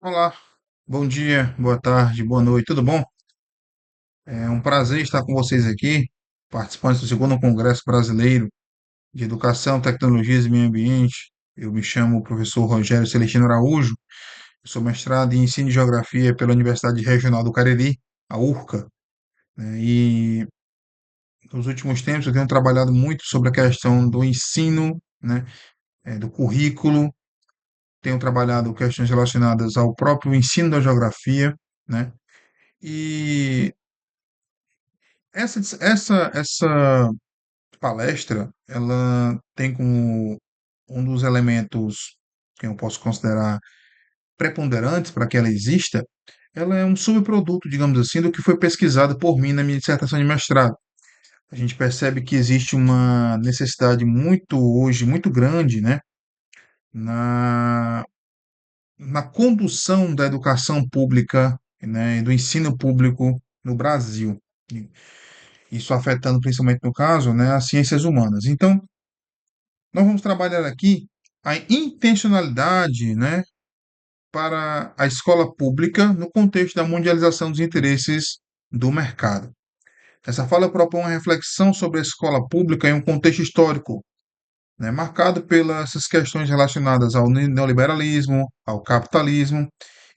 Olá, bom dia, boa tarde, boa noite, tudo bom? É um prazer estar com vocês aqui, participantes do segundo Congresso Brasileiro de Educação, Tecnologias e Meio Ambiente. Eu me chamo professor Rogério Celestino Araújo, eu sou mestrado em Ensino e Geografia pela Universidade Regional do Cariri, a URCA, né? E nos últimos tempos eu tenho trabalhado muito sobre a questão do ensino, né, do currículo, tenho trabalhado questões relacionadas ao próprio ensino da geografia, né? E essa palestra, ela tem como um dos elementos que eu posso considerar preponderantes para que ela exista, ela é um subproduto, digamos assim, do que foi pesquisado por mim na minha dissertação de mestrado. A gente percebe que existe uma necessidade muito hoje, muito grande, né, na, na condução da educação pública, né, e do ensino público no Brasil. Isso afetando principalmente no caso, né, as ciências humanas. Então, nós vamos trabalhar aqui a intencionalidade, né, para a escola pública no contexto da mundialização dos interesses do mercado. Essa fala propõe uma reflexão sobre a escola pública em um contexto histórico, né, marcado pelas essas questões relacionadas ao neoliberalismo, ao capitalismo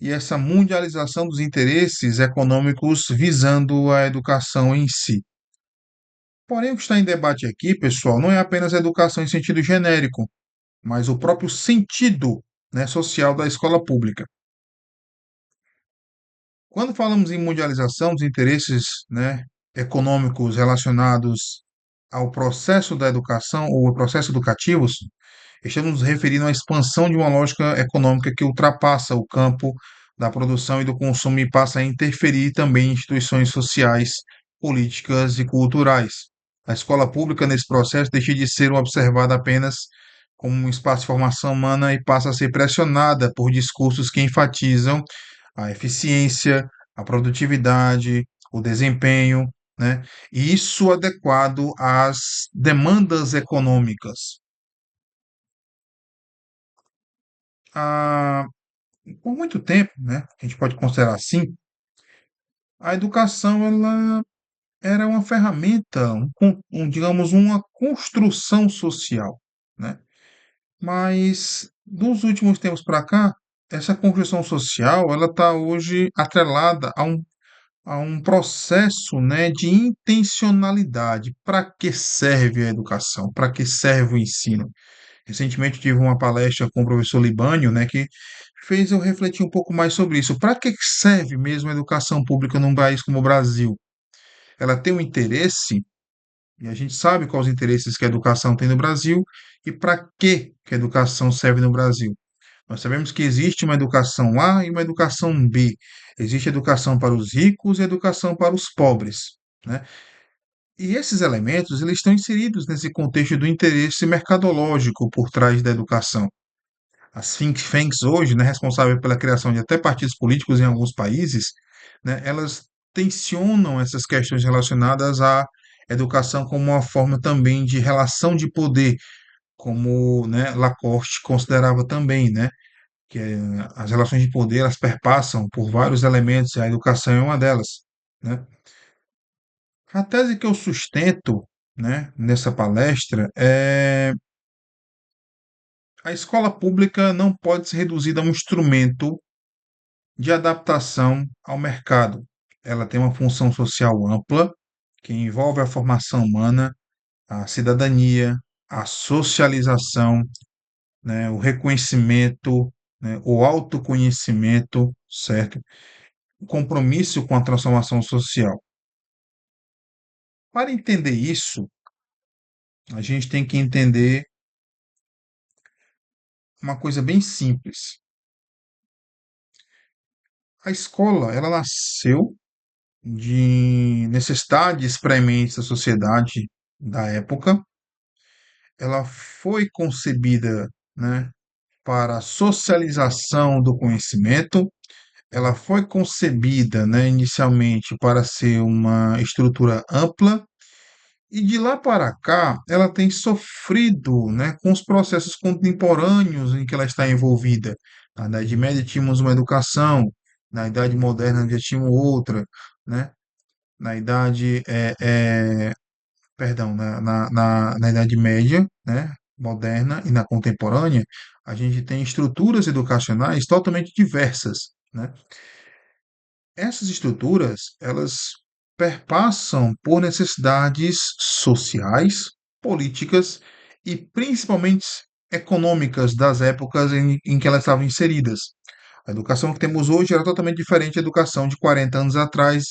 e essa mundialização dos interesses econômicos visando a educação em si. Porém, o que está em debate aqui, pessoal, não é apenas a educação em sentido genérico, mas o próprio sentido, né, social da escola pública. Quando falamos em mundialização dos interesses, né, econômicos relacionados ao processo da educação ou ao processo educativos, estamos nos referindo à expansão de uma lógica econômica que ultrapassa o campo da produção e do consumo e passa a interferir também em instituições sociais, políticas e culturais. A escola pública, nesse processo, deixa de ser observada apenas como um espaço de formação humana e passa a ser pressionada por discursos que enfatizam a eficiência, a produtividade, o desempenho, né? E isso adequado às demandas econômicas. Ah, por muito tempo, né, a gente pode considerar assim, a educação ela era uma ferramenta, digamos, uma construção social, né? Mas dos últimos tempos para cá, essa construção social ela está hoje atrelada a um processo, né, de intencionalidade. Para que serve a educação? Para que serve o ensino? Recentemente tive uma palestra com o professor Libânio, né, que fez eu refletir um pouco mais sobre isso. Para que serve mesmo a educação pública num país como o Brasil? Ela tem um interesse, e a gente sabe quais os interesses que a educação tem no Brasil e para que a educação serve no Brasil. Nós sabemos que existe uma educação A e uma educação B. Existe educação para os ricos e educação para os pobres, né? E esses elementos, eles estão inseridos nesse contexto do interesse mercadológico por trás da educação. As think tanks hoje, né, responsáveis pela criação de até partidos políticos em alguns países, né, elas tensionam essas questões relacionadas à educação como uma forma também de relação de poder, como, né, Lacorte considerava também, né, que as relações de poder elas perpassam por vários elementos e a educação é uma delas, né? A tese que eu sustento, né, nessa palestra é a escola pública não pode ser reduzida a um instrumento de adaptação ao mercado. Ela tem uma função social ampla que envolve a formação humana, a cidadania, a socialização, né, o reconhecimento, né, o autoconhecimento, certo? O compromisso com a transformação social. Para entender isso, a gente tem que entender uma coisa bem simples. A escola, ela nasceu de necessidades prementes da sociedade da época. Ela foi concebida, né, para a socialização do conhecimento. Ela foi concebida, né, inicialmente para ser uma estrutura ampla e de lá para cá ela tem sofrido, né, com os processos contemporâneos em que ela está envolvida, Na Idade Média tínhamos uma educação, na Idade Moderna já tínhamos outra, né? Na Idade, perdão, na Idade Média, né? Moderna e na contemporânea, a gente tem estruturas educacionais totalmente diversas, né? Essas estruturas, elas perpassam por necessidades sociais, políticas e principalmente econômicas das épocas em que elas estavam inseridas. A educação que temos hoje era totalmente diferente da educação de 40 anos atrás.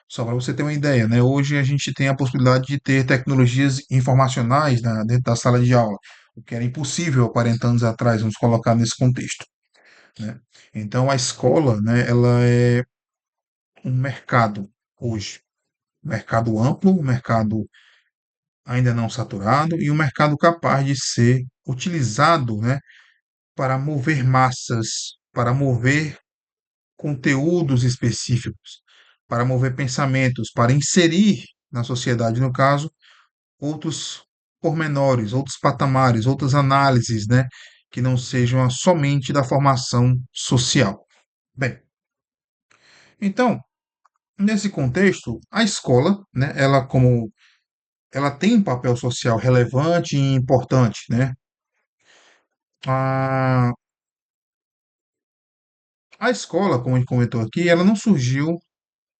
Só para você ter uma ideia, né? Hoje a gente tem a possibilidade de ter tecnologias informacionais dentro da sala de aula, o que era impossível há 40 anos atrás, vamos colocar nesse contexto, né? Então a escola, né, ela é um mercado hoje, um mercado amplo, um mercado ainda não saturado e um mercado capaz de ser utilizado, né, para mover massas, para mover conteúdos específicos, para mover pensamentos, para inserir na sociedade, no caso, outros pormenores, outros patamares, outras análises, né, que não sejam somente da formação social. Bem, então, nesse contexto, a escola, né, ela tem um papel social relevante e importante, né? A, a escola, como a gente comentou aqui, ela não surgiu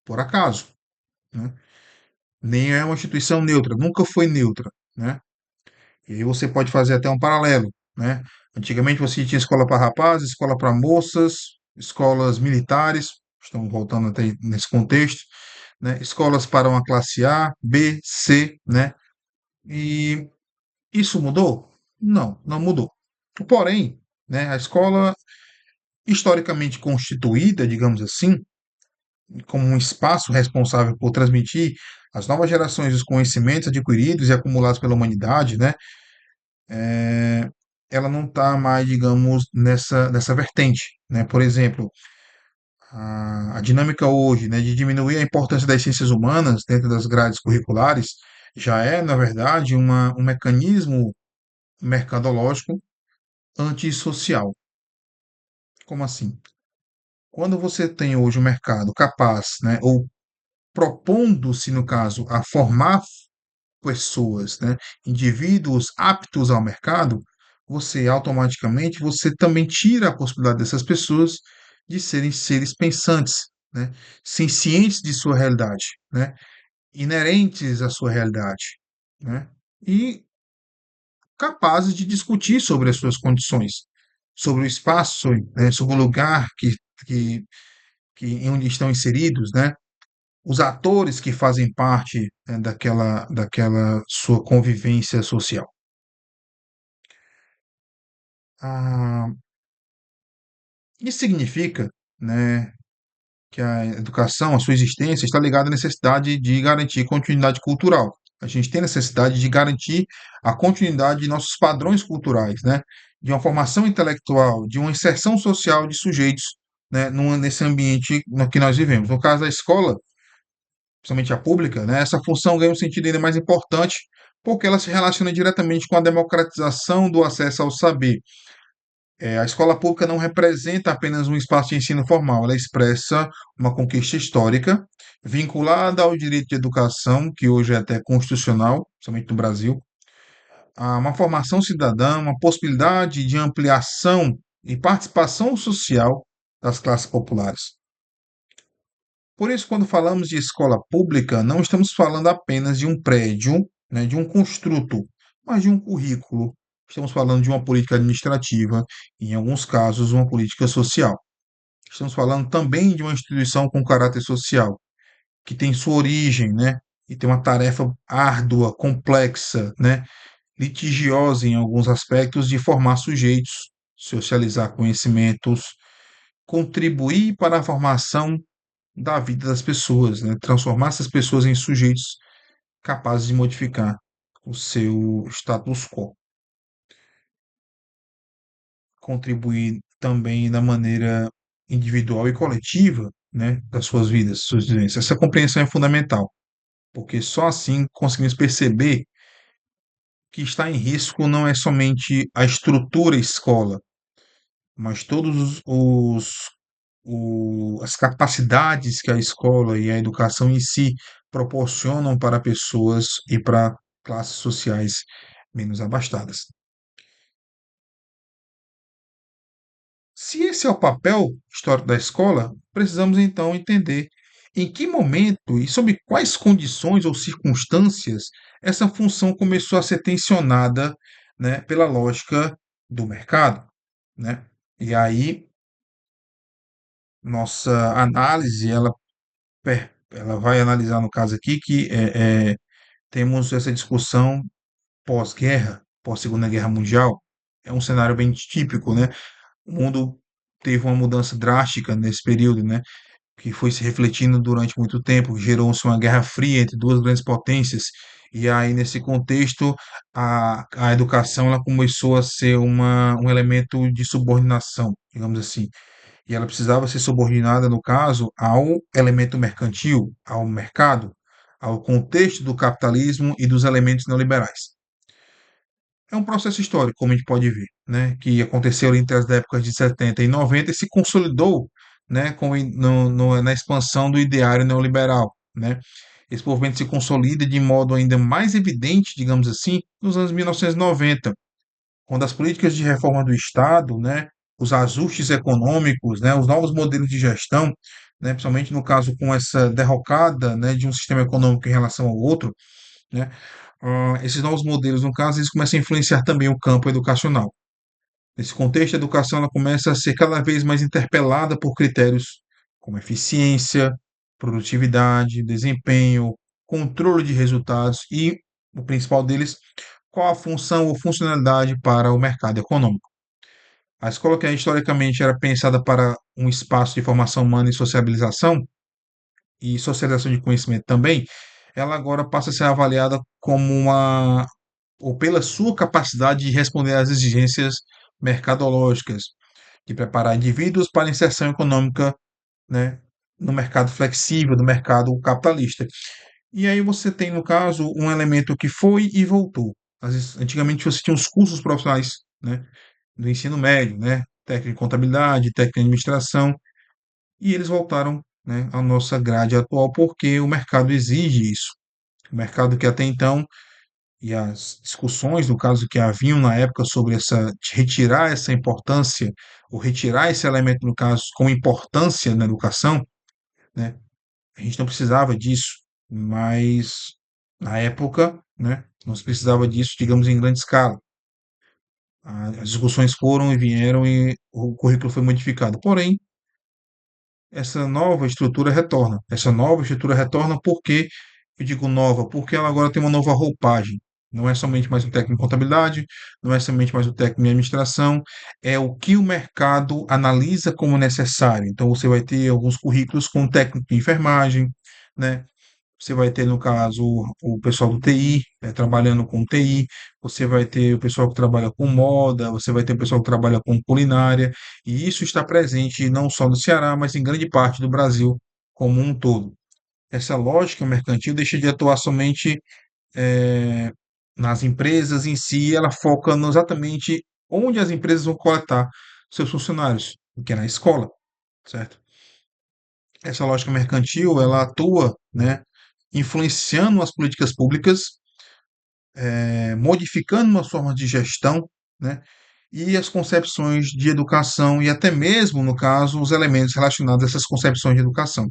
por acaso, né? Nem é uma instituição neutra, nunca foi neutra, né? E aí você pode fazer até um paralelo, né? Antigamente você tinha escola para rapazes, escola para moças, escolas militares, estamos voltando até nesse contexto, né? Escolas para uma classe A, B, C, né? E isso mudou? Não, não mudou. Porém, né, a escola historicamente constituída, digamos assim, como um espaço responsável por transmitir às novas gerações os conhecimentos adquiridos e acumulados pela humanidade, né, ela não está mais, digamos, nessa vertente, né? Por exemplo, a dinâmica hoje, né, de diminuir a importância das ciências humanas dentro das grades curriculares já é, na verdade, um mecanismo mercadológico antissocial. Como assim? Quando você tem hoje um mercado capaz, né, ou propondo-se, no caso, a formar pessoas, né, indivíduos aptos ao mercado, você automaticamente você também tira a possibilidade dessas pessoas de serem seres pensantes, né, cientes de sua realidade, né, inerentes à sua realidade, né, e capazes de discutir sobre as suas condições, sobre o espaço, né, sobre o lugar que, em onde estão inseridos, né, os atores que fazem parte, né, daquela sua convivência social. Ah, isso significa, né, que a educação, a sua existência, está ligada à necessidade de garantir continuidade cultural. A gente tem necessidade de garantir a continuidade de nossos padrões culturais, né, de uma formação intelectual, de uma inserção social de sujeitos, né, nesse ambiente no que nós vivemos. No caso da escola, principalmente a pública, né, essa função ganha um sentido ainda mais importante porque ela se relaciona diretamente com a democratização do acesso ao saber. A escola pública não representa apenas um espaço de ensino formal, ela expressa uma conquista histórica vinculada ao direito de educação, que hoje é até constitucional, principalmente no Brasil, a uma formação cidadã, uma possibilidade de ampliação e participação social das classes populares. Por isso, quando falamos de escola pública, não estamos falando apenas de um prédio, né, de um construto, mas de um currículo. Estamos falando de uma política administrativa, e, em alguns casos, uma política social. Estamos falando também de uma instituição com caráter social, que tem sua origem, né, e tem uma tarefa árdua, complexa, né, litigiosa em alguns aspectos, de formar sujeitos, socializar conhecimentos, contribuir para a formação da vida das pessoas, né? Transformar essas pessoas em sujeitos capazes de modificar o seu status quo, contribuir também da maneira individual e coletiva, né, das suas vidas, suas vivências. Essa compreensão é fundamental, porque só assim conseguimos perceber que está em risco não é somente a estrutura escola, mas as capacidades que a escola e a educação em si proporcionam para pessoas e para classes sociais menos abastadas. Se esse é o papel histórico da escola, precisamos então entender em que momento e sob quais condições ou circunstâncias essa função começou a ser tensionada, né, pela lógica do mercado, né? E aí nossa análise ela vai analisar no caso aqui que temos essa discussão pós-guerra, pós-Segunda Guerra Mundial. É um cenário bem típico, né? O mundo teve uma mudança drástica nesse período, né? Que foi se refletindo durante muito tempo, gerou-se uma guerra fria entre duas grandes potências, e aí nesse contexto a educação ela começou a ser um elemento de subordinação, digamos assim, e ela precisava ser subordinada, no caso, ao elemento mercantil, ao mercado, ao contexto do capitalismo e dos elementos neoliberais. É um processo histórico, como a gente pode ver, né, que aconteceu entre as épocas de 70 e 90 e se consolidou, né, na expansão do ideário neoliberal, né. Esse movimento se consolida de modo ainda mais evidente, digamos assim, nos anos 1990, quando as políticas de reforma do Estado, né, os ajustes econômicos, né, os novos modelos de gestão, né, principalmente no caso com essa derrocada, né, de um sistema econômico em relação ao outro, né, esses novos modelos, no caso, eles começam a influenciar também o campo educacional. Nesse contexto, a educação ela começa a ser cada vez mais interpelada por critérios como eficiência, produtividade, desempenho, controle de resultados e, o principal deles, qual a função ou funcionalidade para o mercado econômico. A escola, que historicamente era pensada para um espaço de formação humana e socialização de conhecimento também, ela agora passa a ser avaliada como uma ou pela sua capacidade de responder às exigências mercadológicas, de preparar indivíduos para a inserção econômica, né, no mercado flexível, do mercado capitalista. E aí você tem, no caso, um elemento que foi e voltou. Às vezes, antigamente você tinha os cursos profissionais, né, do ensino médio, né, técnico de contabilidade, técnico de administração, e eles voltaram, né, à nossa grade atual porque o mercado exige isso. O mercado que até então e as discussões, no caso, que haviam na época sobre essa retirar essa importância, ou retirar esse elemento, no caso, com importância na educação, né? A gente não precisava disso, mas na época, né, não se precisava disso, digamos, em grande escala. As discussões foram e vieram e o currículo foi modificado. Porém, essa nova estrutura retorna. Essa nova estrutura retorna porque, eu digo nova, porque ela agora tem uma nova roupagem. Não é somente mais um técnico em contabilidade, não é somente mais um técnico em administração, é o que o mercado analisa como necessário. Então, você vai ter alguns currículos com técnico em enfermagem, né? Você vai ter, no caso, o pessoal do TI, trabalhando com TI, você vai ter o pessoal que trabalha com moda, você vai ter o pessoal que trabalha com culinária, e isso está presente não só no Ceará, mas em grande parte do Brasil como um todo. Essa lógica mercantil deixa de atuar somente eh, nas empresas em si, ela foca exatamente onde as empresas vão coletar seus funcionários, que é na escola, certo? Essa lógica mercantil, ela atua, né, influenciando as políticas públicas, modificando as formas de gestão, né, e as concepções de educação e até mesmo, no caso, os elementos relacionados a essas concepções de educação.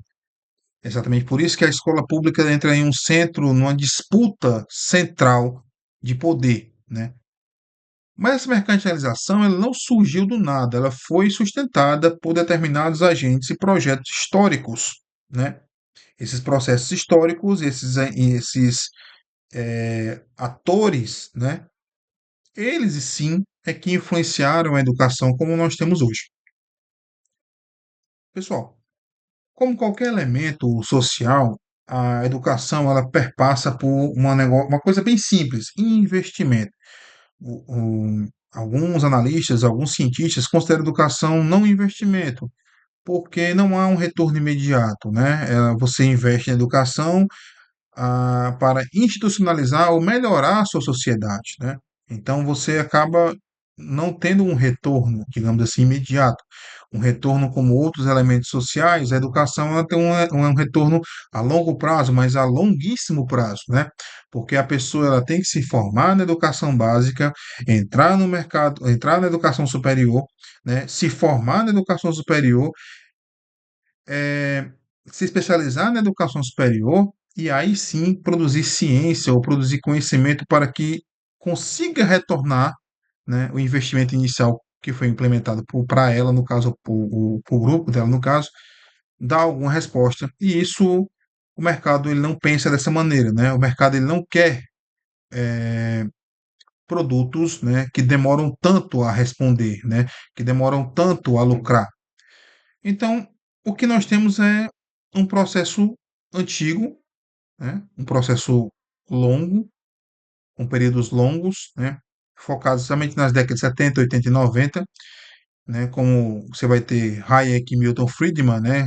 É exatamente por isso que a escola pública entra em um centro, numa disputa central de poder, né? Mas essa mercantilização ela não surgiu do nada, ela foi sustentada por determinados agentes e projetos históricos, né? Esses processos históricos, esses atores, né? Eles sim é que influenciaram a educação como nós temos hoje. Pessoal, como qualquer elemento social, a educação ela perpassa por uma coisa bem simples, investimento. Alguns analistas, alguns cientistas consideram a educação não investimento, porque não há um retorno imediato, né? Você investe em educação para institucionalizar ou melhorar a sua sociedade, né? Então você acaba não tendo um retorno, digamos assim, imediato, um retorno como outros elementos sociais, a educação ela tem um retorno a longo prazo, mas a longuíssimo prazo, né? Porque a pessoa ela tem que se formar na educação básica, entrar no mercado, entrar na educação superior, né? Se formar na educação superior, eh, se especializar na educação superior e aí sim produzir ciência ou produzir conhecimento para que consiga retornar, né, o investimento inicial que foi implementado para ela, no caso, para o grupo dela, no caso, dar alguma resposta. E isso o mercado ele não pensa dessa maneira, né? O mercado ele não quer produtos, né, que demoram tanto a responder, né, que demoram tanto a lucrar. Então, o que nós temos é um processo antigo, né, um processo longo, com períodos longos, né, focados somente nas décadas de 70, 80 e 90, né, como você vai ter Hayek e Milton Friedman, né,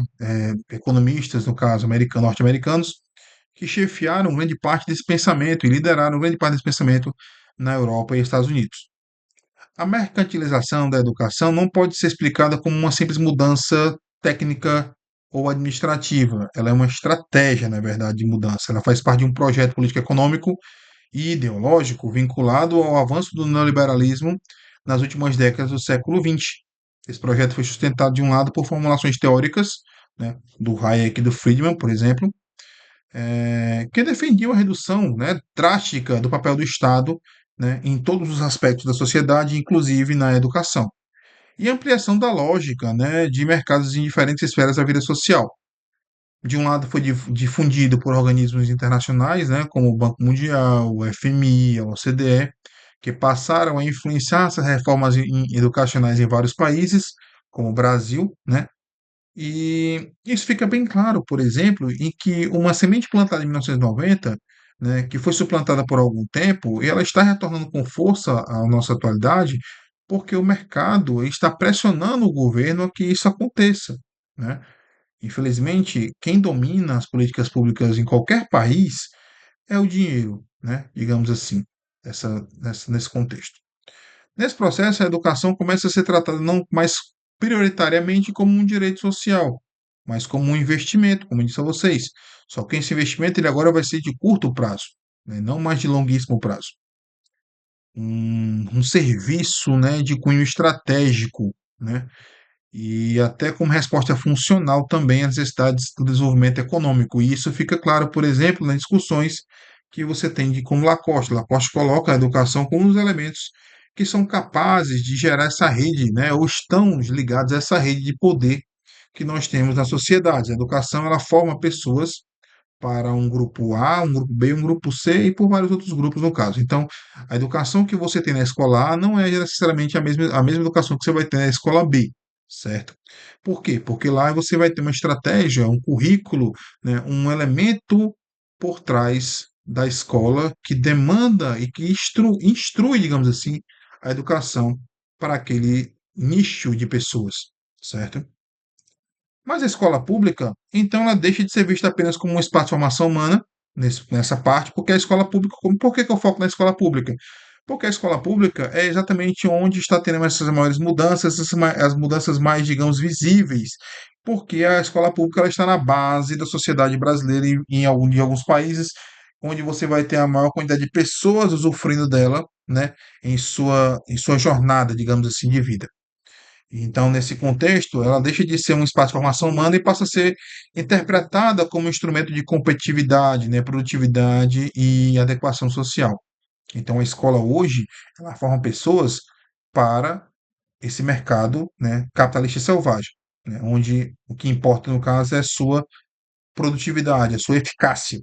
economistas, no caso, norte-americanos, que chefiaram grande parte desse pensamento e lideraram grande parte desse pensamento na Europa e Estados Unidos. A mercantilização da educação não pode ser explicada como uma simples mudança técnica ou administrativa. Ela é uma estratégia, na verdade, de mudança. Ela faz parte de um projeto político-econômico e ideológico vinculado ao avanço do neoliberalismo nas últimas décadas do século XX. Esse projeto foi sustentado, de um lado, por formulações teóricas, né, do Hayek e do Friedman, por exemplo, que defendiam a redução, né, drástica do papel do Estado, né, em todos os aspectos da sociedade, inclusive na educação, e ampliação da lógica, né, de mercados em diferentes esferas da vida social. De um lado foi difundido por organismos internacionais, né, como o Banco Mundial, o FMI, a OCDE, que passaram a influenciar essas reformas educacionais em vários países, como o Brasil, né? E isso fica bem claro, por exemplo, em que uma semente plantada em 1990, né, que foi suplantada por algum tempo, e ela está retornando com força à nossa atualidade, porque o mercado está pressionando o governo a que isso aconteça, né? Infelizmente, quem domina as políticas públicas em qualquer país é o dinheiro, né? Digamos assim, nesse contexto. Nesse processo, a educação começa a ser tratada não mais prioritariamente como um direito social, mas como um investimento, como eu disse a vocês. Só que esse investimento ele agora vai ser de curto prazo, né? Não mais de longuíssimo prazo. Um serviço, né, de cunho estratégico, né? E até como resposta funcional também às necessidades do desenvolvimento econômico. E isso fica claro, por exemplo, nas discussões que você tem de como Lacoste. Lacoste coloca a educação como um dos elementos que são capazes de gerar essa rede, né, ou estão ligados a essa rede de poder que nós temos na sociedade. A educação ela forma pessoas para um grupo A, um grupo B, um grupo C e por vários outros grupos no caso. Então, a educação que você tem na escola A não é necessariamente a mesma educação que você vai ter na escola B, certo? Por quê? Porque lá você vai ter uma estratégia, um currículo, né, um elemento por trás da escola que demanda e que instrui, digamos assim, a educação para aquele nicho de pessoas, certo? Mas a escola pública, então, ela deixa de ser vista apenas como um espaço de formação humana, nessa parte, porque a escola pública, por que que eu foco na escola pública? Porque a escola pública é exatamente onde está tendo essas maiores mudanças, as mudanças mais, digamos, visíveis, porque a escola pública ela está na base da sociedade brasileira e de alguns países, onde você vai ter a maior quantidade de pessoas usufruindo dela, né, em sua jornada, digamos assim, de vida. Então, nesse contexto, ela deixa de ser um espaço de formação humana e passa a ser interpretada como instrumento de competitividade, né, produtividade e adequação social. Então, a escola hoje, ela forma pessoas para esse mercado, né, capitalista selvagem, né, onde o que importa, no caso, é a sua produtividade, a sua eficácia.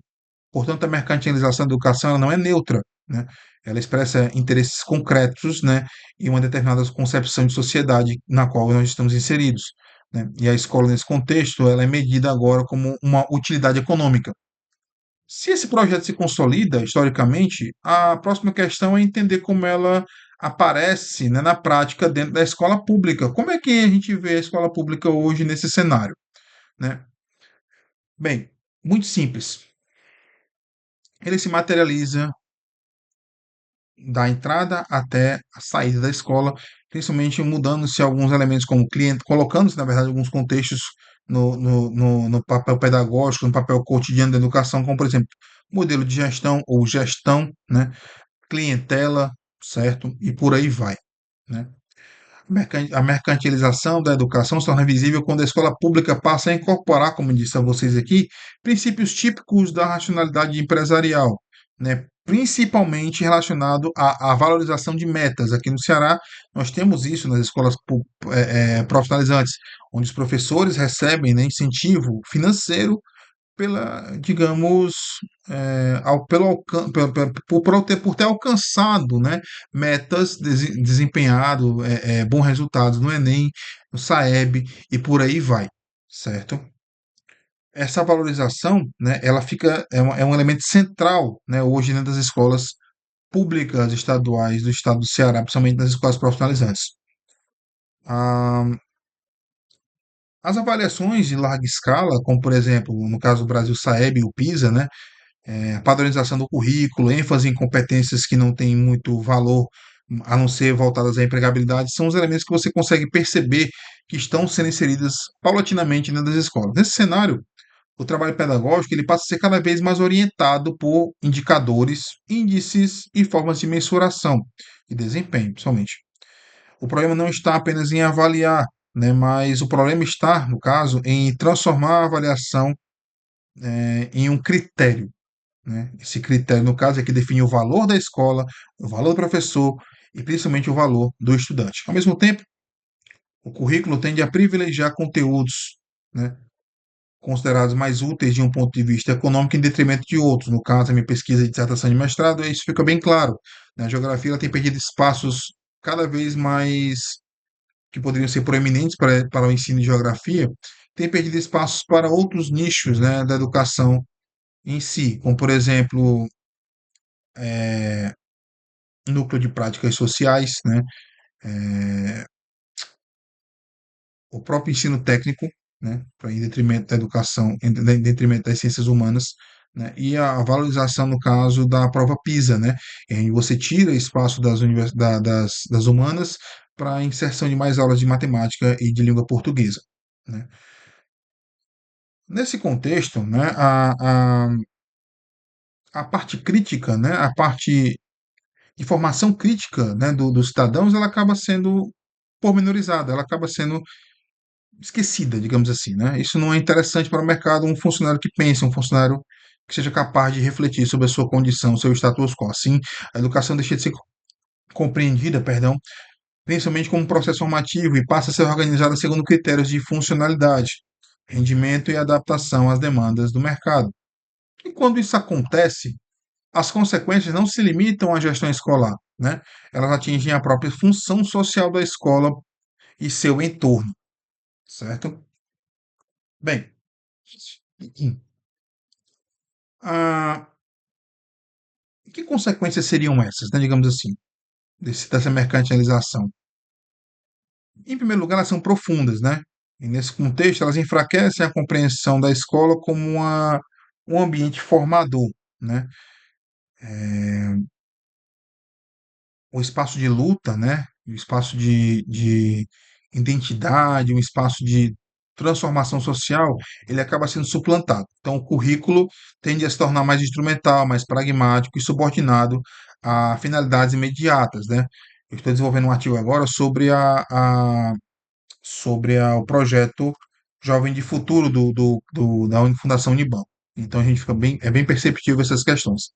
Portanto, a mercantilização da educação ela não é neutra, né? Ela expressa interesses concretos, né, e uma determinada concepção de sociedade na qual nós estamos inseridos, né? E a escola, nesse contexto, ela é medida agora como uma utilidade econômica. Se esse projeto se consolida historicamente, a próxima questão é entender como ela aparece, né, na prática dentro da escola pública. Como é que a gente vê a escola pública hoje nesse cenário, né? Bem, muito simples. Ele se materializa da entrada até a saída da escola, principalmente mudando-se alguns elementos como cliente, colocando-se, na verdade, alguns contextos no papel pedagógico, no papel cotidiano da educação, como, por exemplo, modelo de gestão ou gestão, né? Clientela, certo? E por aí vai, né? A mercantilização da educação se torna visível quando a escola pública passa a incorporar, como disse a vocês aqui, princípios típicos da racionalidade empresarial, né? Principalmente relacionado à valorização de metas. Aqui no Ceará, nós temos isso nas escolas profissionalizantes, onde os professores recebem, né, incentivo financeiro pela, digamos, pelo por ter alcançado, né, metas, desempenhado bons resultados no Enem, no Saeb e por aí vai, certo? Essa valorização, né, ela fica é um elemento central, né, hoje dentro das escolas públicas estaduais do estado do Ceará, principalmente nas escolas profissionalizantes. Ah, as avaliações de larga escala, como por exemplo, no caso do Brasil Saeb e o PISA, né, padronização do currículo, ênfase em competências que não têm muito valor, a não ser voltadas à empregabilidade, são os elementos que você consegue perceber que estão sendo inseridas paulatinamente dentro das escolas. Nesse cenário, o trabalho pedagógico ele passa a ser cada vez mais orientado por indicadores, índices e formas de mensuração de desempenho, principalmente. O problema não está apenas em avaliar, né, mas o problema está, no caso, em transformar a avaliação em um critério, né? Esse critério, no caso, é que define o valor da escola, o valor do professor e principalmente o valor do estudante. Ao mesmo tempo, o currículo tende a privilegiar conteúdos, né, considerados mais úteis de um ponto de vista econômico em detrimento de outros. No caso, a minha pesquisa de dissertação de mestrado, isso fica bem claro, né? A geografia ela tem perdido espaços cada vez mais que poderiam ser proeminentes para o ensino de geografia, tem perdido espaços para outros nichos, né, da educação em si, como por exemplo, núcleo de práticas sociais, né? O próprio ensino técnico, né? Em detrimento da educação, em detrimento das ciências humanas, né? E a valorização, no caso, da prova PISA, né? Em você tira espaço das humanas para a inserção de mais aulas de matemática e de língua portuguesa, né? Nesse contexto, né, a parte crítica, né, a parte de formação crítica, né, dos cidadãos, ela acaba sendo pormenorizada, ela acaba sendo esquecida, digamos assim, né? Isso não é interessante para o mercado, um funcionário que pense, um funcionário que seja capaz de refletir sobre a sua condição, seu status quo. Assim, a educação deixa de ser compreendida, perdão, principalmente como um processo formativo e passa a ser organizada segundo critérios de funcionalidade, rendimento e adaptação às demandas do mercado. E quando isso acontece, as consequências não se limitam à gestão escolar, né? Elas atingem a própria função social da escola e seu entorno, certo? Bem, ah, que consequências seriam essas, né, digamos assim, dessa mercantilização? Em primeiro lugar, elas são profundas, né? E nesse contexto, elas enfraquecem a compreensão da escola como um ambiente formador, né? O espaço de luta, né? O espaço de identidade, um espaço de transformação social, ele acaba sendo suplantado. Então, o currículo tende a se tornar mais instrumental, mais pragmático e subordinado a finalidades imediatas, né? Eu estou desenvolvendo um artigo agora sobre o projeto Jovem de Futuro da Fundação Uniban. Então, a gente fica é bem perceptível essas questões.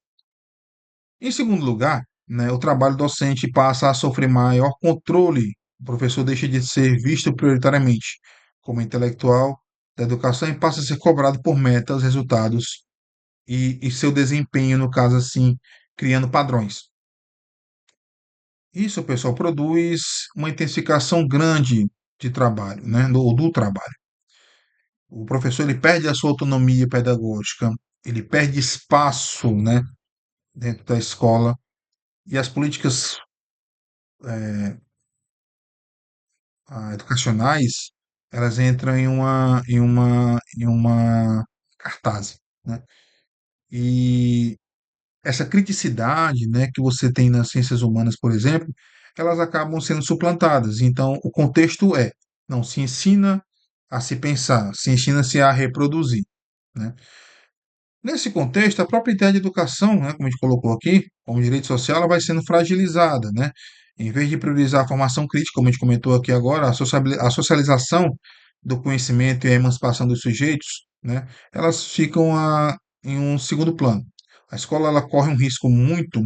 Em segundo lugar, né, o trabalho docente passa a sofrer maior controle. O professor deixa de ser visto prioritariamente como intelectual da educação e passa a ser cobrado por metas, resultados e seu desempenho, no caso assim, criando padrões. Isso, pessoal, produz uma intensificação grande de trabalho, né, do trabalho. O professor ele perde a sua autonomia pedagógica, ele perde espaço, né, dentro da escola e as políticas educacionais, elas entram em uma cartaz, né? E essa criticidade, né, que você tem nas ciências humanas, por exemplo, elas acabam sendo suplantadas. Então, o contexto é, não se ensina a se pensar, se ensina-se a reproduzir, né? Nesse contexto, a própria ideia de educação, né, como a gente colocou aqui, como direito social, ela vai sendo fragilizada, né? Em vez de priorizar a formação crítica, como a gente comentou aqui agora, a socialização do conhecimento e a emancipação dos sujeitos, né, elas ficam em um segundo plano. A escola ela corre um risco muito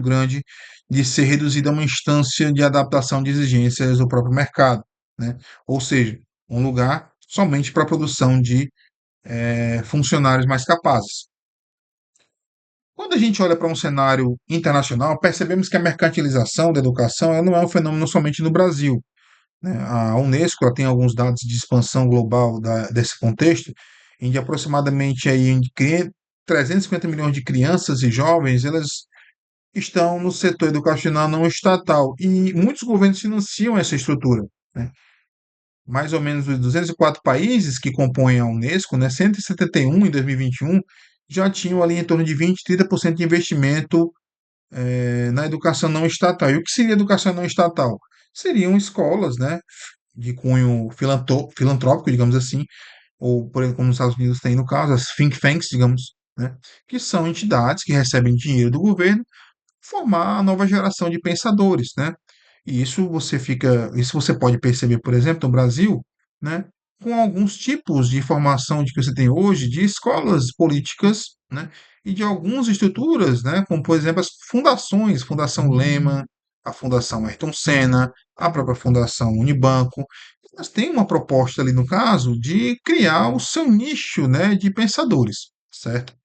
grande de ser reduzida a uma instância de adaptação de exigências do próprio mercado, né? Ou seja, um lugar somente para a produção de funcionários mais capazes. Quando a gente olha para um cenário internacional, percebemos que a mercantilização da educação ela não é um fenômeno somente no Brasil, né? A Unesco ela tem alguns dados de expansão global desse contexto, em de aproximadamente aí, 350 milhões de crianças e jovens elas estão no setor educacional não estatal e muitos governos financiam essa estrutura, né? Mais ou menos os 204 países que compõem a Unesco, né, 171 em 2021, já tinham ali em torno de 20, 30% de investimento na educação não estatal. E o que seria educação não estatal? Seriam escolas, né, de cunho filantrópico, digamos assim, ou por exemplo, como nos Estados Unidos tem no caso, as think tanks, digamos, né, que são entidades que recebem dinheiro do governo formar a nova geração de pensadores, né? E isso você pode perceber, por exemplo, no Brasil, né, com alguns tipos de formação de que você tem hoje de escolas políticas, né, e de algumas estruturas, né, como por exemplo as fundações, Fundação Lehman, a Fundação Ayrton Senna, a própria Fundação Unibanco, elas têm uma proposta ali no caso de criar o seu nicho, né, de pensadores, certo?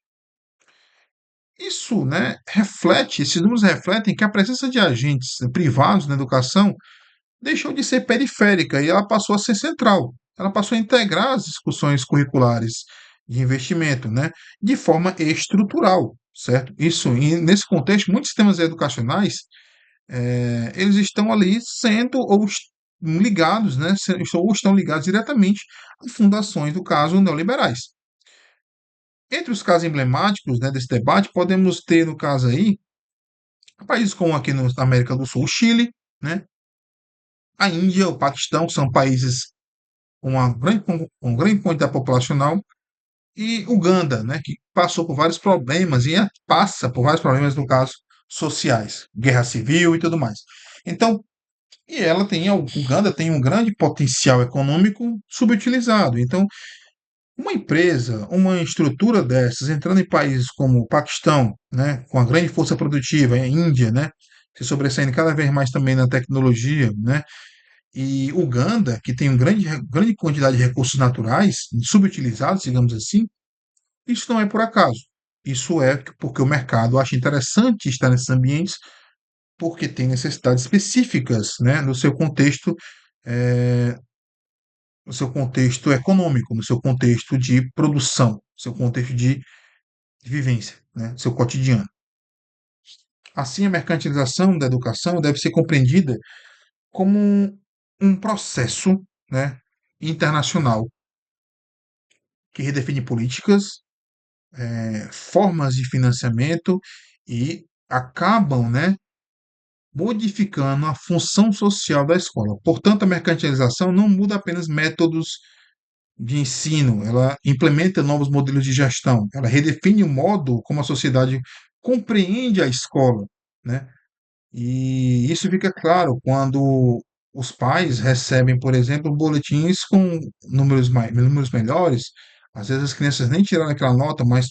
Isso, né, esses números refletem que a presença de agentes privados na educação deixou de ser periférica e ela passou a ser central. Ela passou a integrar as discussões curriculares de investimento, né, de forma estrutural, certo? E nesse contexto, muitos sistemas educacionais, eles estão ali sendo ligados, né, ou estão ligados diretamente a fundações, do caso, neoliberais. Entre os casos emblemáticos, né, desse debate, podemos ter, no caso aí, países como aqui na América do Sul, o Chile, né? A Índia, o Paquistão, que são países com uma grande quantidade populacional, e Uganda, né? Que passou por vários problemas e passa por vários problemas, no caso, sociais, guerra civil e tudo mais. Então, Uganda tem um grande potencial econômico subutilizado. Então, uma empresa, uma estrutura dessas, entrando em países como o Paquistão, né, com a grande força produtiva, a Índia, né, se sobressaindo cada vez mais também na tecnologia, né, e Uganda, que tem grande quantidade de recursos naturais subutilizados, digamos assim, isso não é por acaso. Isso é porque o mercado acha interessante estar nesses ambientes, porque tem necessidades específicas, né, eh, no seu contexto econômico, no seu contexto de produção, no seu contexto de vivência, né, seu cotidiano. Assim, a mercantilização da educação deve ser compreendida como um processo, né, internacional que redefine políticas, formas de financiamento e acabam, né, modificando a função social da escola. Portanto, a mercantilização não muda apenas métodos de ensino, ela implementa novos modelos de gestão, ela redefine o modo como a sociedade compreende a escola, né? E isso fica claro quando os pais recebem, por exemplo, boletins com números melhores. Às vezes as crianças nem tiraram aquela nota, mas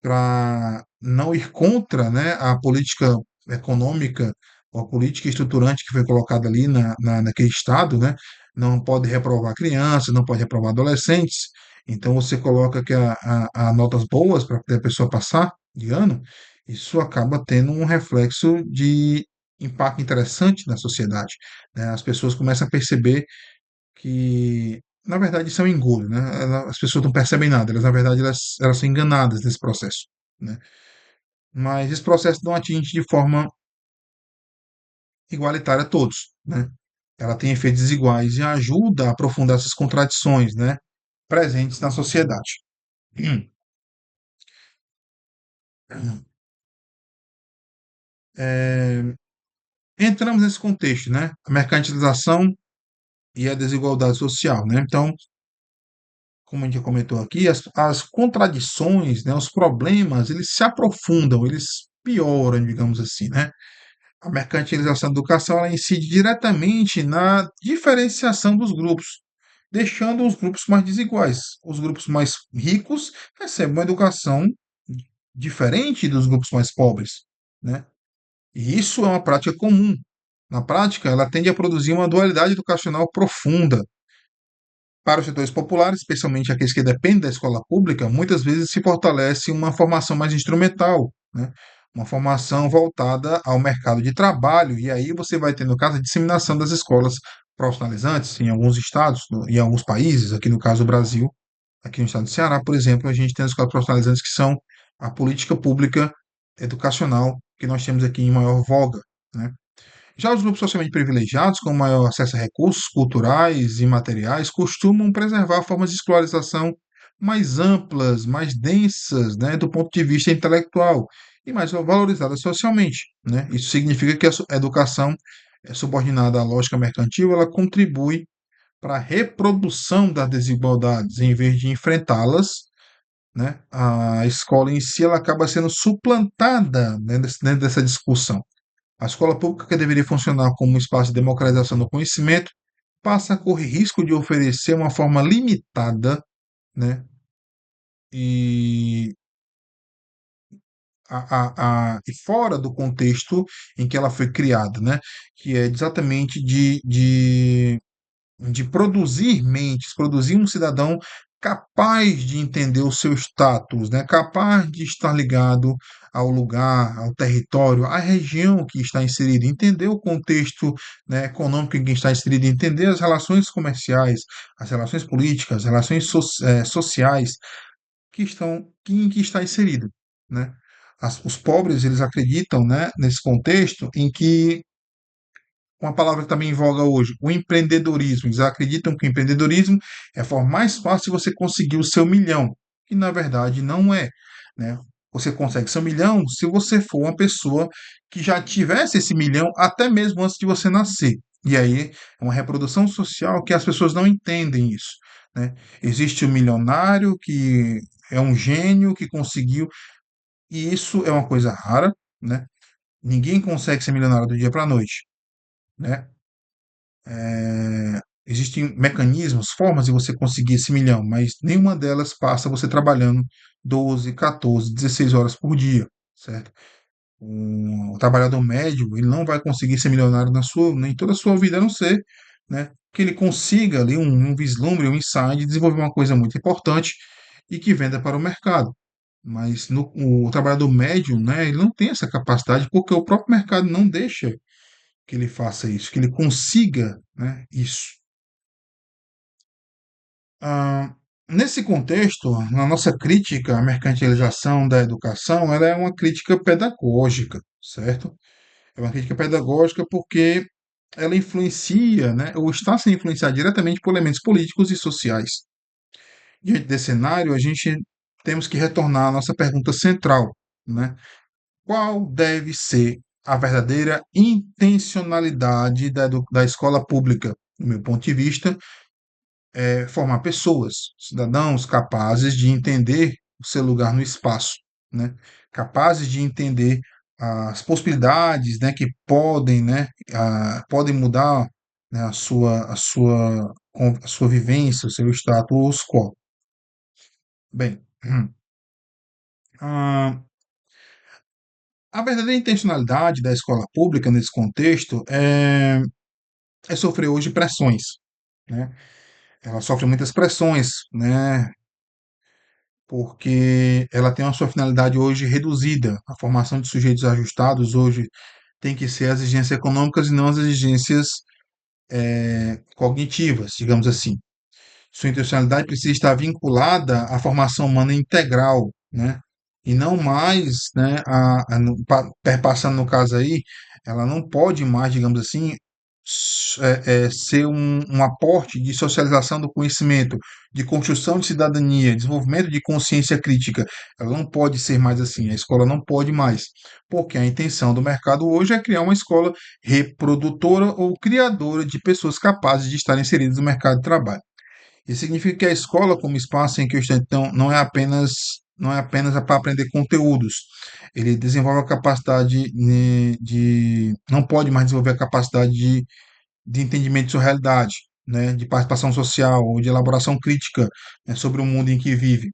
para não ir contra, né, a política econômica, ou a política estruturante que foi colocada ali naquele estado, né? Não pode reprovar crianças, não pode reprovar adolescentes. Então você coloca que a notas boas para a pessoa passar de ano, isso acaba tendo um reflexo de impacto interessante na sociedade, né? As pessoas começam a perceber que, na verdade, isso é um engodo, né? As pessoas não percebem nada, na verdade, elas são enganadas nesse processo, né? Mas esse processo não atinge de forma igualitária a todos, né? Ela tem efeitos desiguais e ajuda a aprofundar essas contradições, né, presentes na sociedade. Entramos nesse contexto, né? A mercantilização e a desigualdade social, né? Então, como a gente já comentou aqui, as contradições, né, os problemas, eles se aprofundam, eles pioram, digamos assim, né? A mercantilização da educação ela incide diretamente na diferenciação dos grupos, deixando os grupos mais desiguais. Os grupos mais ricos recebem uma educação diferente dos grupos mais pobres, né? E isso é uma prática comum. Na prática, ela tende a produzir uma dualidade educacional profunda. Para os setores populares, especialmente aqueles que dependem da escola pública, muitas vezes se fortalece uma formação mais instrumental, né? Uma formação voltada ao mercado de trabalho, e aí você vai ter, no caso, a disseminação das escolas profissionalizantes em alguns estados, em alguns países, aqui no caso do Brasil, aqui no estado do Ceará, por exemplo, a gente tem as escolas profissionalizantes que são a política pública educacional que nós temos aqui em maior voga, né? Já os grupos socialmente privilegiados, com maior acesso a recursos culturais e materiais, costumam preservar formas de escolarização mais amplas, mais densas, né, do ponto de vista intelectual e mais valorizadas socialmente, né? Isso significa que a educação subordinada à lógica mercantil, ela contribui para a reprodução das desigualdades, em vez de enfrentá-las, né? A escola em si ela acaba sendo suplantada, né, dentro dessa discussão. A escola pública, que deveria funcionar como um espaço de democratização do conhecimento, passa a correr risco de oferecer uma forma limitada, né, e, e fora do contexto em que ela foi criada, né, que é exatamente de produzir mentes, produzir um cidadão capaz de entender o seu status, né? Capaz de estar ligado ao lugar, ao território, à região que está inserido, entender o contexto, né, econômico em que está inserido, entender as relações comerciais, as relações políticas, as relações sociais em que está inserido, né? Os pobres eles acreditam, né, nesse contexto em que uma palavra que também em voga hoje, o empreendedorismo. Eles acreditam que o empreendedorismo é a forma mais fácil de você conseguir o seu milhão, que na verdade não é, né? Você consegue seu milhão se você for uma pessoa que já tivesse esse milhão até mesmo antes de você nascer. E aí é uma reprodução social que as pessoas não entendem isso, né? Existe o milionário que é um gênio que conseguiu, e isso é uma coisa rara, né? Ninguém consegue ser milionário do dia para a noite, né? Existem mecanismos, formas de você conseguir esse milhão, mas nenhuma delas passa você trabalhando 12, 14, 16 horas por dia, certo? O trabalhador médio, ele não vai conseguir ser milionário nem toda a sua vida, a não ser, né, que ele consiga ali um vislumbre, um insight, de desenvolver uma coisa muito importante e que venda para o mercado. Mas o trabalhador médio, né, ele não tem essa capacidade porque o próprio mercado não deixa que ele faça isso, que ele consiga, né, isso. Ah, nesse contexto, na nossa crítica à mercantilização da educação, ela é uma crítica pedagógica, certo? É uma crítica pedagógica porque ela influencia, né, ou está sendo influenciada diretamente por elementos políticos e sociais. Diante desse cenário, a gente temos que retornar à nossa pergunta central, né? Qual deve ser a verdadeira intencionalidade da escola pública, do meu ponto de vista, formar pessoas, cidadãos capazes de entender o seu lugar no espaço, né? Capazes de entender as possibilidades, né, que podem, né, podem mudar, né, a sua vivência, o seu status quo. Bem, a, a verdadeira intencionalidade da escola pública nesse contexto é sofrer hoje pressões, né? Ela sofre muitas pressões, né? Porque ela tem uma sua finalidade hoje reduzida. A formação de sujeitos ajustados hoje tem que ser as exigências econômicas e não as exigências cognitivas, digamos assim. Sua intencionalidade precisa estar vinculada à formação humana integral, né? E não mais, né, perpassando no caso aí, ela não pode mais, digamos assim, ser um aporte de socialização do conhecimento, de construção de cidadania, desenvolvimento de consciência crítica. Ela não pode ser mais assim, a escola não pode mais, porque a intenção do mercado hoje é criar uma escola reprodutora ou criadora de pessoas capazes de estar inseridas no mercado de trabalho. Isso significa que a escola, como espaço em que o estudante não é apenas para aprender conteúdos. Ele desenvolve a capacidade não pode mais desenvolver a capacidade de entendimento de sua realidade, né, de participação social ou de elaboração crítica, né, sobre o mundo em que vive.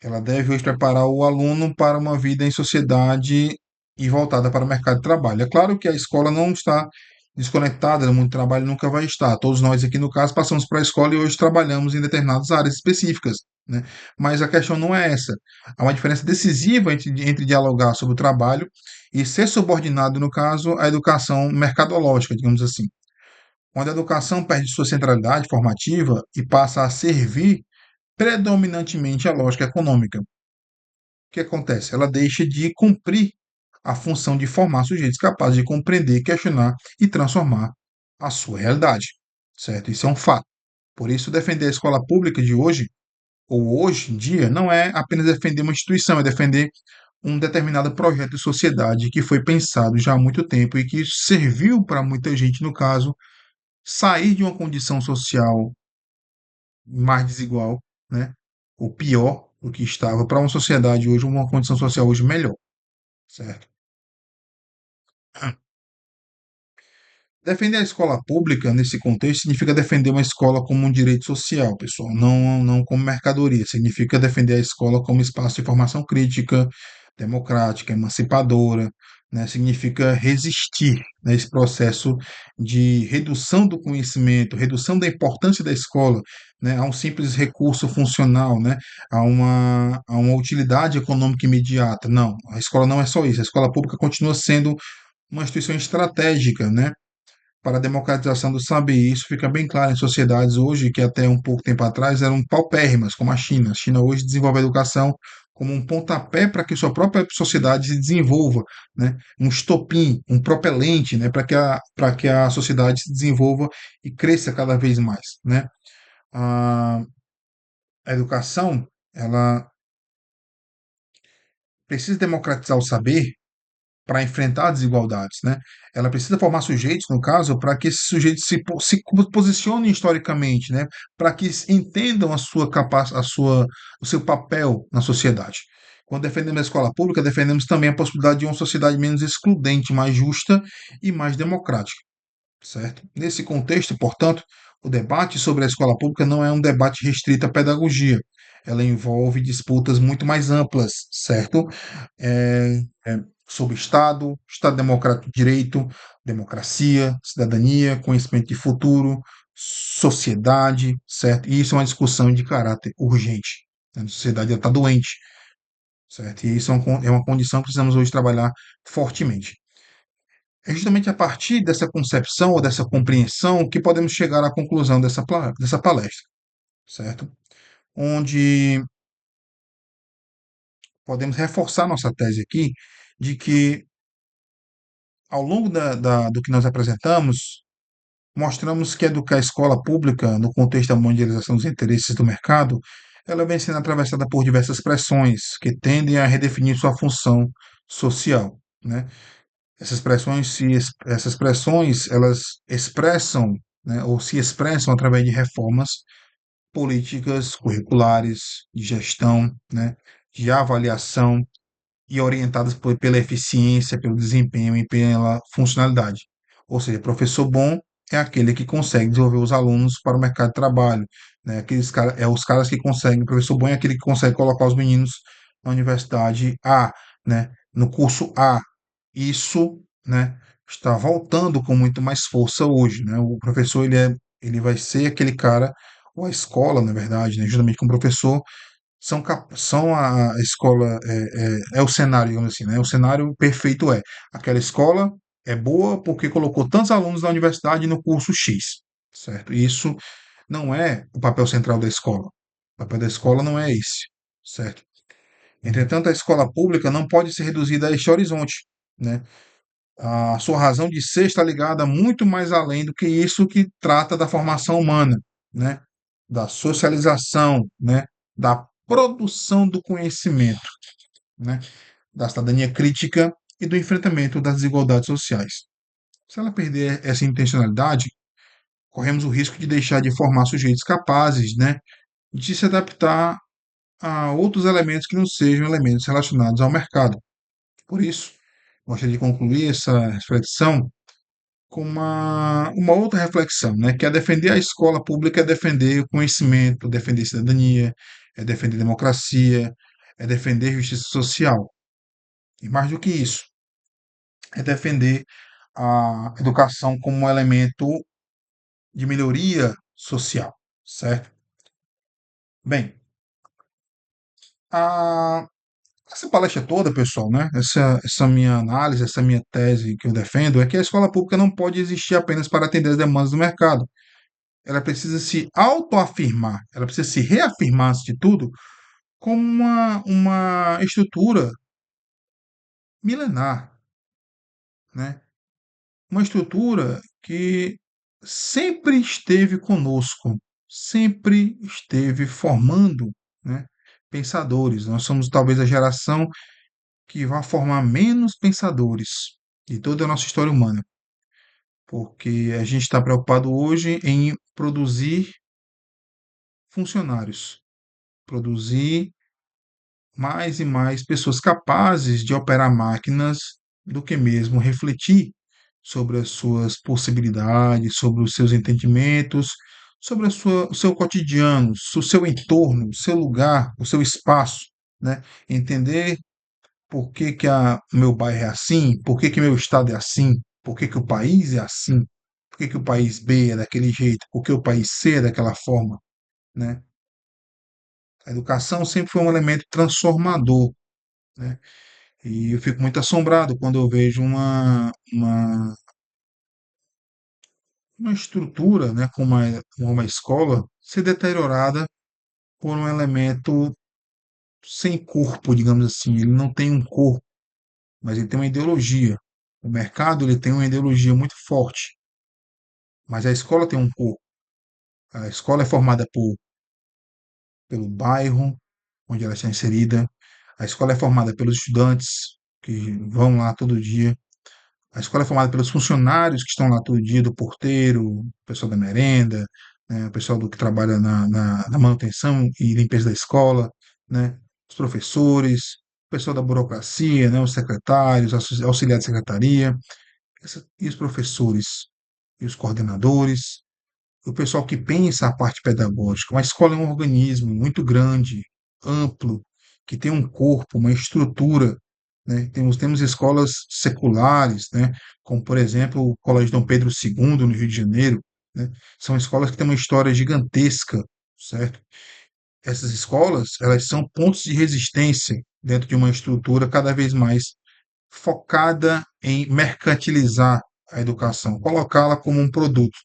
Ela deve hoje preparar o aluno para uma vida em sociedade e voltada para o mercado de trabalho. É claro que a escola não está desconectada do mundo do trabalho, nunca vai estar. Todos nós aqui, no caso, passamos para a escola e hoje trabalhamos em determinadas áreas específicas, né? Mas a questão não é essa. Há uma diferença decisiva entre dialogar sobre o trabalho e ser subordinado, no caso, à educação mercadológica, digamos assim. Quando a educação perde sua centralidade formativa e passa a servir predominantemente a lógica econômica. O que acontece? Ela deixa de cumprir a função de formar sujeitos capazes de compreender, questionar e transformar a sua realidade. Certo? Isso é um fato. Por isso, defender a escola pública de hoje, ou hoje em dia, não é apenas defender uma instituição, é defender um determinado projeto de sociedade que foi pensado já há muito tempo e que serviu para muita gente, no caso, sair de uma condição social mais desigual, né? Ou pior do que estava, para uma sociedade hoje, uma condição social hoje melhor, certo? Defender a escola pública, nesse contexto, significa defender uma escola como um direito social, pessoal, não como mercadoria. Significa defender a escola como espaço de formação crítica, democrática, emancipadora, né? Significa resistir nesse processo de redução do conhecimento, redução da importância da escola, né, a um simples recurso funcional, né, a uma utilidade econômica imediata. Não, a escola não é só isso. A escola pública continua sendo uma instituição estratégica, né, para a democratização do saber. E isso fica bem claro em sociedades hoje que até um pouco tempo atrás eram paupérrimas, como a China. A China hoje desenvolve a educação como um pontapé para que sua própria sociedade se desenvolva, né? Um estopim, um propelente, né? Para que a sociedade se desenvolva e cresça cada vez mais, né? A, a educação, ela precisa democratizar o saber para enfrentar desigualdades, né? Ela precisa formar sujeitos, no caso, para que esses sujeitos se posicionem historicamente, né? Para que entendam o seu papel na sociedade. Quando defendemos a escola pública, defendemos também a possibilidade de uma sociedade menos excludente, mais justa e mais democrática, certo? Nesse contexto, portanto, o debate sobre a escola pública não é um debate restrito à pedagogia. Ela envolve disputas muito mais amplas, certo? Sobre Estado Democrático de Direito, democracia, cidadania, conhecimento de futuro, sociedade, certo? E isso é uma discussão de caráter urgente, né? A sociedade está doente, certo? E isso é uma condição que precisamos hoje trabalhar fortemente. É justamente a partir dessa concepção ou dessa compreensão que podemos chegar à conclusão dessa palestra, certo? Onde podemos reforçar nossa tese aqui de que, ao longo do que nós apresentamos, mostramos que educar a escola pública, no contexto da mundialização dos interesses do mercado, ela vem sendo atravessada por diversas pressões que tendem a redefinir sua função social, né? Essas pressões, elas expressam, né, ou se expressam através de reformas políticas curriculares, de gestão, né, de avaliação e orientadas pela eficiência, pelo desempenho e pela funcionalidade. Ou seja, professor bom é aquele que consegue desenvolver os alunos para o mercado de trabalho, né? Os caras que conseguem, professor bom é aquele que consegue colocar os meninos na universidade A, né? No curso A. Isso, né, está voltando com muito mais força hoje, né? O professor ele vai ser aquele cara, ou a escola, na verdade, né, justamente com o professor, são a escola, é o cenário, digamos assim, né? O cenário perfeito é aquela escola é boa porque colocou tantos alunos na universidade no curso X, certo? E isso não é o papel central da escola. O papel da escola não é esse, certo? Entretanto, a escola pública não pode ser reduzida a este horizonte, né? A sua razão de ser está ligada muito mais além do que isso, que trata da formação humana, né? Da socialização, né? Da produção do conhecimento, né? Da cidadania crítica e do enfrentamento das desigualdades sociais. Se ela perder essa intencionalidade, corremos o risco de deixar de formar sujeitos capazes, né? De se adaptar a outros elementos que não sejam elementos relacionados ao mercado. Por isso, gostaria de concluir essa reflexão com uma outra reflexão, né? Que é defender a escola pública, é defender o conhecimento, defender cidadania, é defender democracia, é defender justiça social. E mais do que isso, é defender a educação como um elemento de melhoria social, certo? Bem, a, essa palestra toda, pessoal, né? Essa minha análise, essa minha tese que eu defendo é que a escola pública não pode existir apenas para atender as demandas do mercado. Ela precisa se autoafirmar, ela precisa se reafirmar, antes de tudo, como uma estrutura milenar, né? Uma estrutura que sempre esteve conosco, sempre esteve formando, né, pensadores. Nós somos talvez a geração que vai formar menos pensadores de toda a nossa história humana, porque a gente está preocupado hoje em produzir funcionários, produzir mais e mais pessoas capazes de operar máquinas do que mesmo refletir sobre as suas possibilidades, sobre os seus entendimentos, sobre o seu cotidiano, o seu entorno, o seu lugar, o seu espaço, né? Entender por que que o meu bairro é assim, por que que meu estado é assim, por que que o país é assim, por que que o país B é daquele jeito, por que o país C é daquela forma, né? A educação sempre foi um elemento transformador, né? E eu fico muito assombrado quando eu vejo uma estrutura, né, como uma escola, ser deteriorada por um elemento sem corpo, digamos assim. Ele não tem um corpo, mas ele tem uma ideologia. O mercado ele tem uma ideologia muito forte, mas a escola tem um corpo. A escola é formada pelo bairro onde ela está inserida. A escola é formada pelos estudantes que vão lá todo dia. A escola é formada pelos funcionários que estão lá todo dia, do porteiro, o pessoal da merenda, né, o pessoal do que trabalha na manutenção e limpeza da escola, né, os professores, o pessoal da burocracia, né, os secretários, auxiliares de secretaria, e os professores e os coordenadores, o pessoal que pensa a parte pedagógica. Uma escola é um organismo muito grande, amplo, que tem um corpo, uma estrutura, né? Temos escolas seculares, né? Como, por exemplo, o Colégio Dom Pedro II, no Rio de Janeiro, né? São escolas que têm uma história gigantesca, certo? Essas escolas, elas são pontos de resistência dentro de uma estrutura cada vez mais focada em mercantilizar a educação, colocá-la como um produto.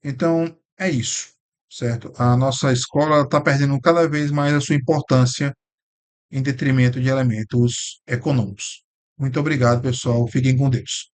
Então, é isso, certo? A nossa escola está perdendo cada vez mais a sua importância em detrimento de elementos econômicos. Muito obrigado, pessoal. Fiquem com Deus.